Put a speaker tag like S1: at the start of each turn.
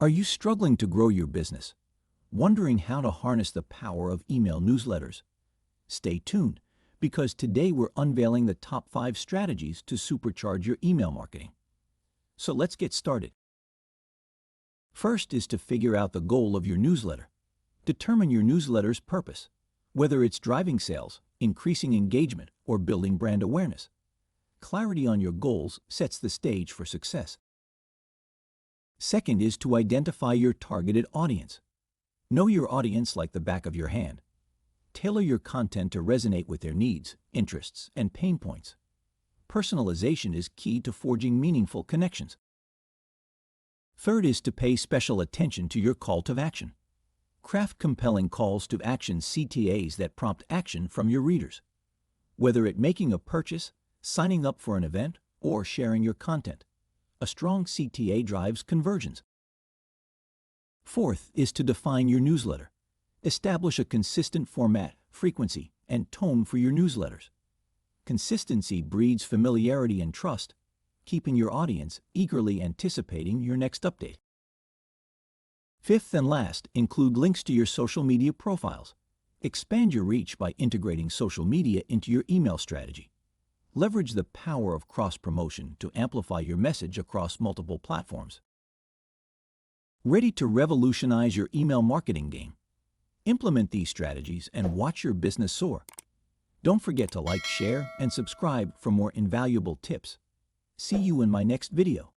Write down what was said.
S1: Are you struggling to grow your business? Wondering how to harness the power of email newsletters? Stay tuned, because today we're unveiling the top 5 strategies to supercharge your email marketing. So let's get started. First is to figure out the goal of your newsletter. Determine your newsletter's purpose, whether it's driving sales, increasing engagement, or building brand awareness. Clarity on your goals sets the stage for success. Second is to identify your targeted audience. Know your audience like the back of your hand. Tailor your content to resonate with their needs, interests, and pain points. Personalization is key to forging meaningful connections. Third is to pay special attention to your call to action. Craft compelling calls to action CTAs that prompt action from your readers, whether it's making a purchase, signing up for an event, or sharing your content. A strong CTA drives conversions. Fourth is to define your newsletter. Establish a consistent format, frequency, and tone for your newsletters. Consistency breeds familiarity and trust, keeping your audience eagerly anticipating your next update. Fifth and last, include links to your social media profiles. Expand your reach by integrating social media into your email strategy. Leverage the power of cross-promotion to amplify your message across multiple platforms. Ready to revolutionize your email marketing game? Implement these strategies and watch your business soar. Don't forget to like, share, and subscribe for more invaluable tips. See you in my next video.